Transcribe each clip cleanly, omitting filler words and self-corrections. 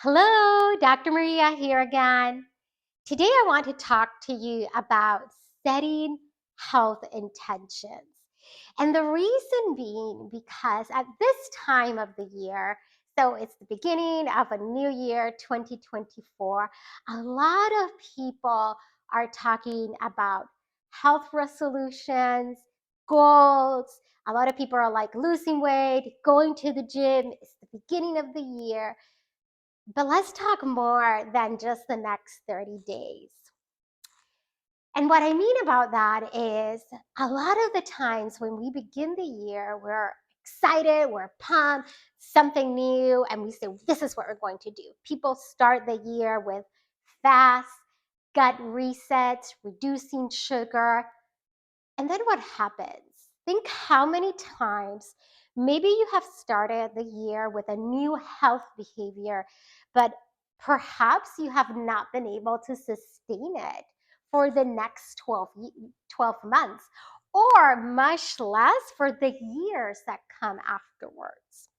Hello, Dr. Maria here again. Today I want to talk to you about setting health intentions. And the reason being because at this time of the year, so it's the beginning of a new year, 2024, a lot of people are talking about health resolutions, goals. A lot of people are like losing weight, going to the gym. It's the beginning of the year. But let's talk more than just the next 30 days. And what I mean about that is a lot of the times when we begin the year, we're excited, we're pumped, something new, and we say, this is what we're going to do. People start the year with fast, gut resets, reducing sugar, and then what happens? Think how many times maybe you have started the year with a new health behavior, but perhaps you have not been able to sustain it for the next 12 months, or much less for the years that come afterwards.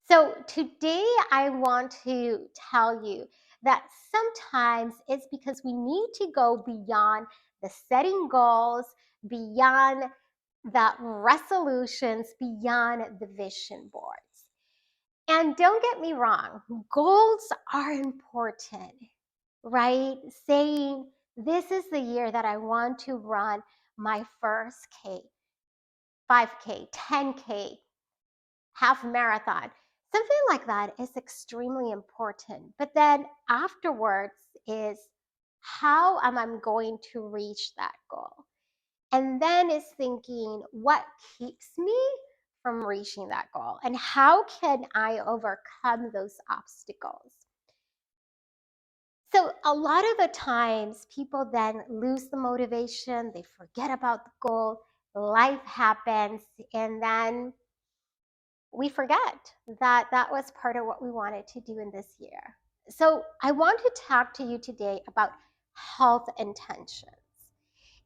So today I want to tell you that sometimes it's because we need to go beyond the setting goals, beyond the resolutions, beyond the vision boards. And don't get me wrong, goals are important, right? Saying, this is the year that I want to run my first K, 5K, 10K, half marathon. Something like that is extremely important. But then afterwards is, how am I going to reach that goal? And then is thinking, what keeps me from reaching that goal? And how can I overcome those obstacles? So a lot of the times people then lose the motivation, they forget about the goal, life happens, and then we forget that that was part of what we wanted to do in this year. So I want to talk to you today about health intentions.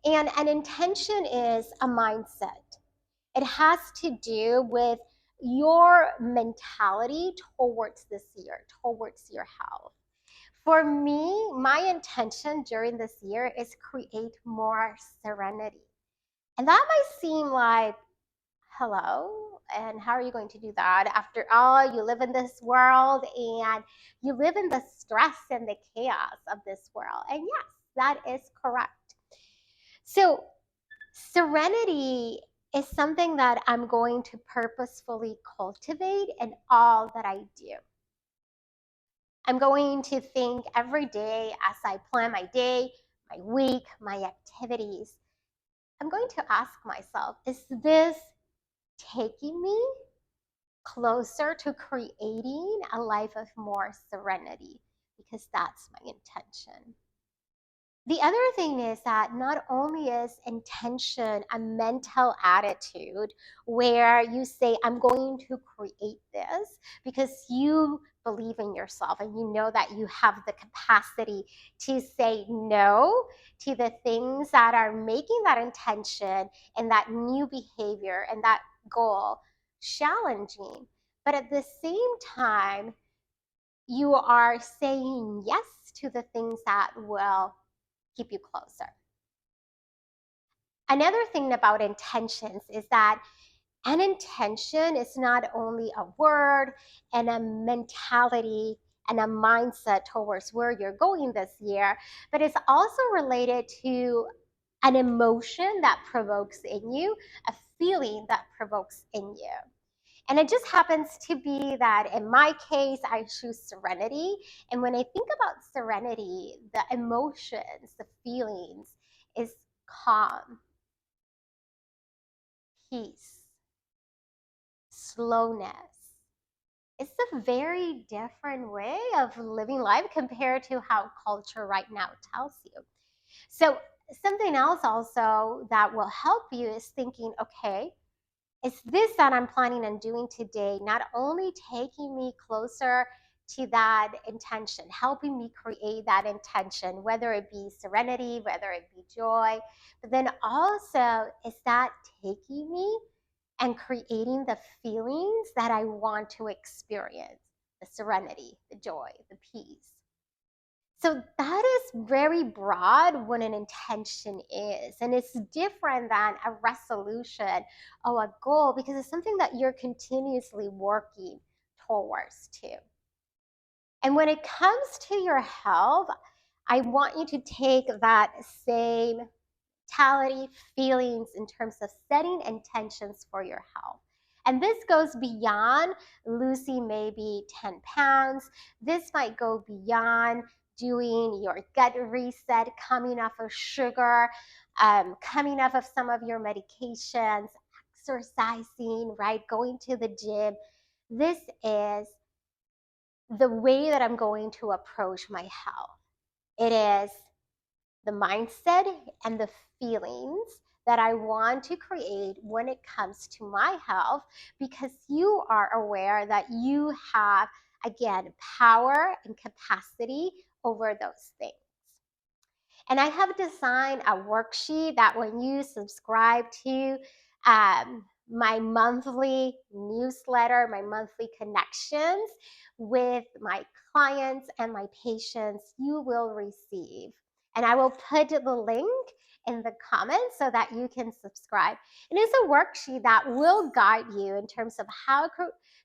And an intention is a mindset. It has to do with your mentality towards this year, towards your health. For me, my intention during this year is create more serenity. And that might seem like, hello, and how are you going to do that? After all, you live in this world and you live in the stress and the chaos of this world. And yes, that is correct. So serenity is something that I'm going to purposefully cultivate in all that I do. I'm going to think every day as I plan my day, my week, my activities. I'm going to ask myself, is this taking me closer to creating a life of more serenity? Because that's my intention. The other thing is that not only is intention a mental attitude where you say, I'm going to create this because you believe in yourself and you know that you have the capacity to say no to the things that are making that intention and that new behavior and that goal challenging. But at the same time, you are saying yes to the things that will keep you closer. Another thing about intentions is that an intention is not only a word and a mentality and a mindset towards where you're going this year, but it's also related to an emotion that provokes in you, a feeling that provokes in you. And it just happens to be that in my case, I choose serenity. And when I think about serenity, the emotions, the feelings is calm, peace, slowness. It's a very different way of living life compared to how culture right now tells you. So something else also that will help you is thinking, okay, is this that I'm planning on doing today not only taking me closer to that intention, helping me create that intention, whether it be serenity, whether it be joy, but then also is that taking me and creating the feelings that I want to experience? the serenity, the joy, the peace. So that is very broad what an intention is. And it's different than a resolution or a goal because it's something that you're continuously working towards too. And when it comes to your health, I want you to take that same mentality, feelings in terms of setting intentions for your health. And this goes beyond losing maybe 10 pounds. This might go beyond doing your gut reset, coming off of sugar, coming off of some of your medications, exercising, right? Going to the gym. This is the way that I'm going to approach my health. It is the mindset and the feelings that I want to create when it comes to my health because you are aware that you have, again, power and capacity over those things. And I have designed a worksheet that when you subscribe to my monthly newsletter, my monthly connections with my clients and my patients, you will receive. And I will put the link in the comments so that you can subscribe. And it's a worksheet that will guide you in terms of how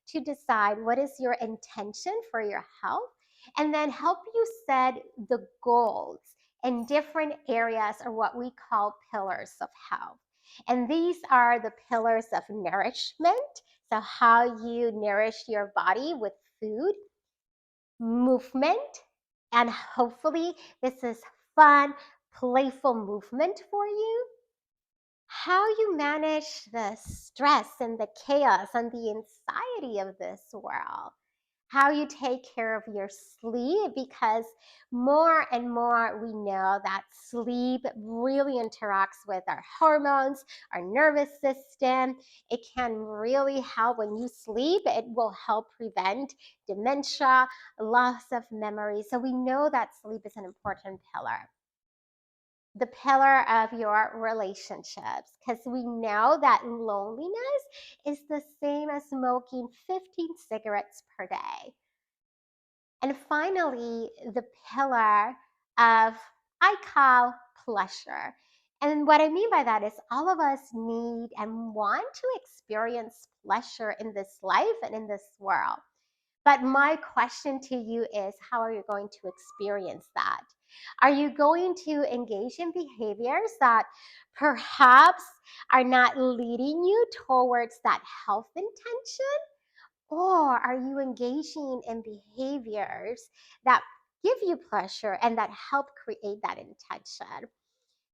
to decide what is your intention for your health and then help you set the goals in different areas or what we call pillars of health. And these are the pillars of nourishment, so how you nourish your body with food, movement, and hopefully this is fun, playful movement for you. How you manage the stress and the chaos and the anxiety of this world, how you take care of your sleep, because more and more we know that sleep really interacts with our hormones, our nervous system. It can really help when you sleep. It will help prevent dementia, loss of memory. So we know that sleep is an important pillar. The pillar of your relationships, because we know that loneliness is the same as smoking 15 cigarettes per day. And finally, the pillar of, I call pleasure. And what I mean by that is all of us need and want to experience pleasure in this life and in this world. But my question to you is, how are you going to experience that? Are you going to engage in behaviors that perhaps are not leading you towards that health intention? Or are you engaging in behaviors that give you pleasure and that help create that intention?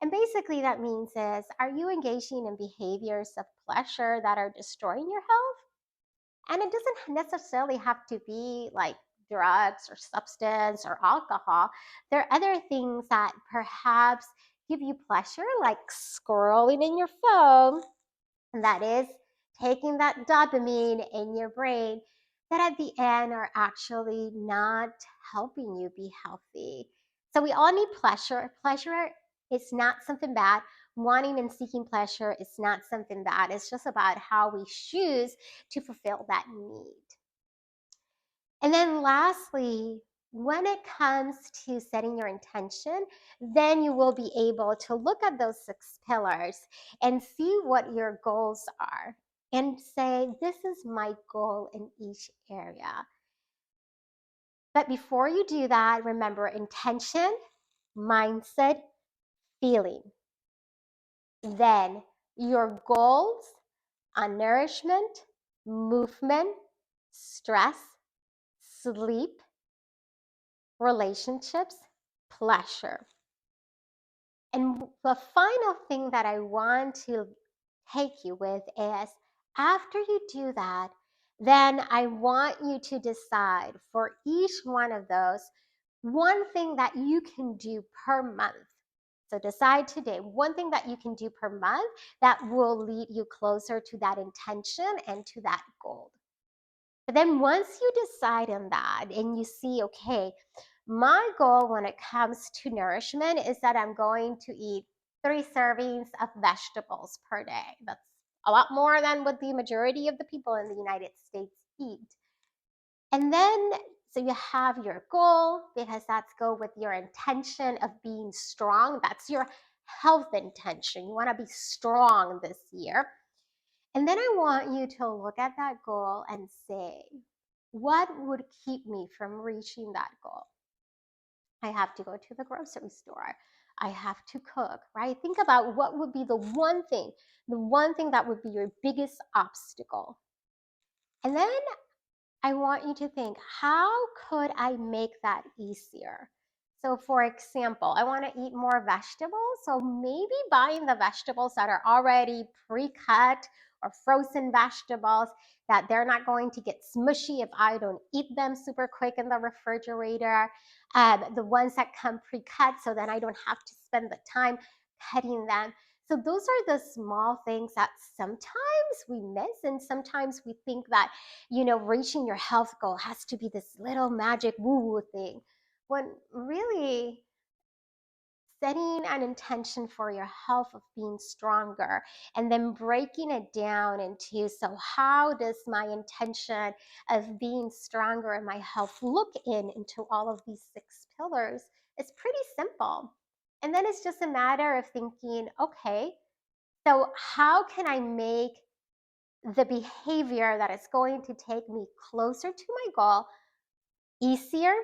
And basically that means is, are you engaging in behaviors of pleasure that are destroying your health? And it doesn't necessarily have to be like drugs or substance or alcohol. There are other things that perhaps give you pleasure, like scrolling in your phone, and that is taking that dopamine in your brain that at the end are actually not helping you be healthy. So we all need pleasure. Pleasure is not something bad. Wanting and seeking pleasure is not something bad. It's just about how we choose to fulfill that need. And then lastly, when it comes to setting your intention, then you will be able to look at those 6 pillars and see what your goals are and say, this is my goal in each area. But before you do that, remember intention, mindset, feeling. Then your goals on nourishment, movement, stress, sleep, relationships, pleasure. And the final thing that I want to take you with is, after you do that, then I want you to decide for each one of those one thing that you can do per month. So decide today one thing that you can do per month that will lead you closer to that intention and to that goal. But then once you decide on that and you see, okay, my goal when it comes to nourishment is that I'm going to eat 3 servings of vegetables per day. That's a lot more than what the majority of the people in the United States eat. And then, so you have your goal because that's go with your intention of being strong. That's your health intention. You want to be strong this year. And then I want you to look at that goal and say, what would keep me from reaching that goal? I have to go to the grocery store. I have to cook, right? Think about what would be the one thing that would be your biggest obstacle. And then I want you to think, how could I make that easier? So, for example, I want to eat more vegetables. So, maybe buying the vegetables that are already pre cut or frozen vegetables that they're not going to get smushy if I don't eat them super quick in the refrigerator. The ones that come pre cut, so then I don't have to spend the time cutting them. So, those are the small things that sometimes we miss, and sometimes we think that reaching your health goal has to be this little magic woo woo thing. When really setting an intention for your health of being stronger and then breaking it down into, so how does my intention of being stronger in my health look into all of these 6 pillars? It's pretty simple. And then it's just a matter of thinking, okay, so how can I make the behavior that is going to take me closer to my goal easier,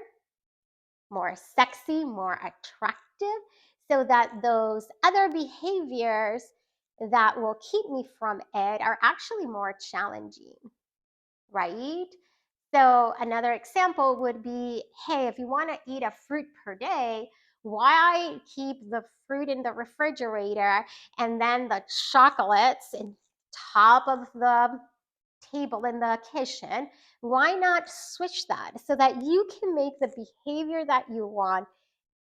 more sexy, more attractive, so that those other behaviors that will keep me from it are actually more challenging, right? So, another example would be, hey, if you want to eat a fruit per day, why keep the fruit in the refrigerator and then the chocolates in top of the table in the kitchen? Why not switch that so that you can make the behavior that you want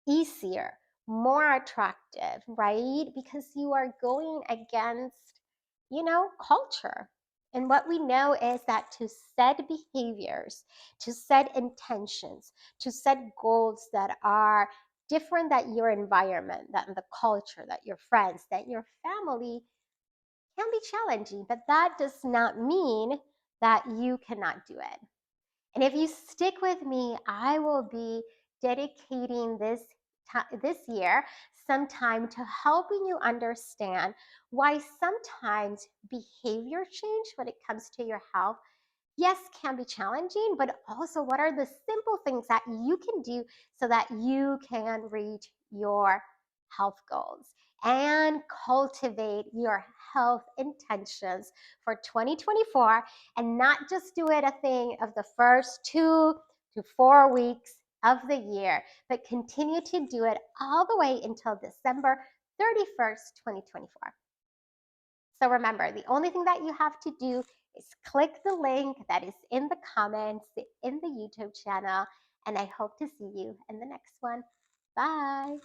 easier, more attractive, right? Because you are going against, culture. And what we know is that to set behaviors, to set intentions, to set goals that are different than your environment, than the culture, that your friends, that your family, can be challenging, but that does not mean that you cannot do it. And if you stick with me, I will be dedicating this year some time to helping you understand why sometimes behavior change when it comes to your health, yes, can be challenging, but also what are the simple things that you can do so that you can reach your health goals and cultivate your health intentions for 2024, and not just do it a thing of the first 2 to 4 weeks of the year, but continue to do it all the way until December 31st, 2024. So remember, the only thing that you have to do is click the link that is in the comments in the YouTube channel, and I hope to see you in the next one. Bye.